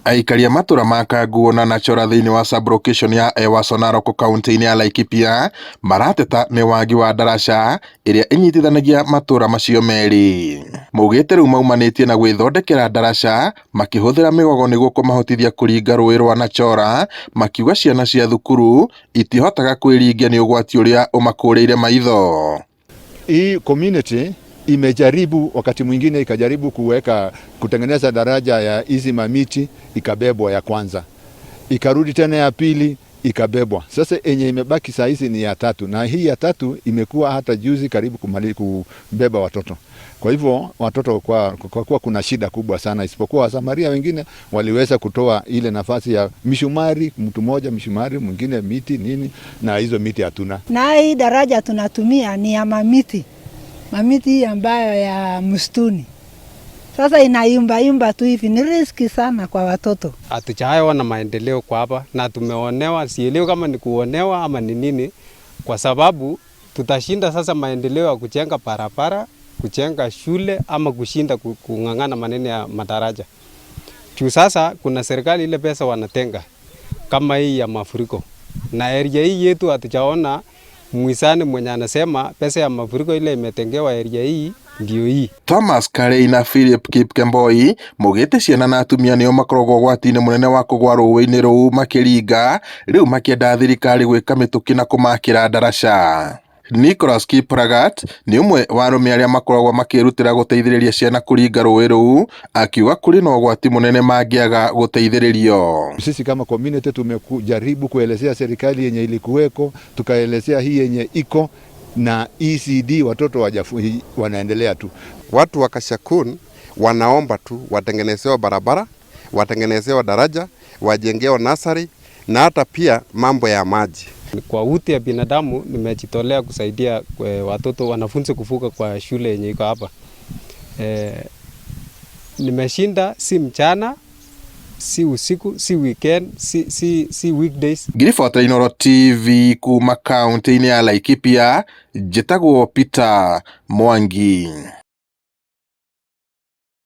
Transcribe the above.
Aikaria matura ma Kanguo na Nachora thiini wa sub-location ya Ewaso Narok kaunti-ini ya Laikipia marateta ni wagi wa ndaraca iria inyitithanagia matura macio meri. Maugite riu maumanitie na gwithondekera ndaraca makihuthira migogo niguo kumahotithia kuringa rũĩ rwa Nachora, makiuga ciana cia thukuru itihotaga kwiringia ni ugwati uria umakũrĩire maitho. Hii community imejaribu wakati mwingine ikajaribu kutengeneza daraja ya hizi mamiti, ikabebwa ya kwanza, ikarudi tena ya pili, ikabebwa. Sasa yenye imebaki saa hizi ni ya tatu, na hii ya tatu imekuwa hata juzi karibu kubeba watoto. Kwa hivyo watoto kwa kuna shida kubwa sana, isipokuwa Wasamaria wengine waliweza kutoa ile nafasi ya mishumari, mtu mmoja mishumari, mwingine miti nini, na hizo miti hatuna. Na hii daraja tunatumia ni ya mamiti ambayo ya msituni. Sasa inayumba tu hivi, ni riski sana kwa watoto. Hatujaona maendeleo kwa hapa na tumeonewa, sielewi kama ni kuonewa ama ni nini, kwa sababu tutashinda sasa maendeleo ya kujenga barabara, kujenga shule ama kushinda kung'ang'ana maneno ya madaraja. Juu sasa kuna serikali ile pesa wanatenga kama hii ya mafuriko, na area hii yetu hatujaona mwisani mwenye anasema pesa ya mafuriko ile imetengewa area hii ndio hii. Thomas Karei na Philip Kipkemboi mugite ciana na atumia nio makoragwo gwati-ini munene wa kugwa rũĩ-inĩ rũu makiringa, riu makienda thirikari gwika mituki na kumakira ndaraca. Nicholas Kipragat ni umwe wa arume aria makoragwo makirutira guteithiriria ciana kuringa rũĩ rũu, akiuga kuri na ugwati munene mangiaga guteithiririo. Sisi kama community tumejaribu kuelezea serikali yenye ilikuweko, tukaelezea hii yenye iko na ECD, watoto wanaendelea tu. Watu wa Kashakun wanaomba tu watengenezewe barabara, watengenezewe daraja, wajengewe nasari na hata pia mambo ya maji. Kwa uti ya binadamu nimejitolea kusaidia watoto wanafunzi kuvuka kwa shule yenye iko hapa. Nimeshinda si mchana, si usiku, si weekend, si weekdays. Ngirifuata Inooro TV kuma kaunti-ini ya Laikipia, njitagwo Peter Mwangi.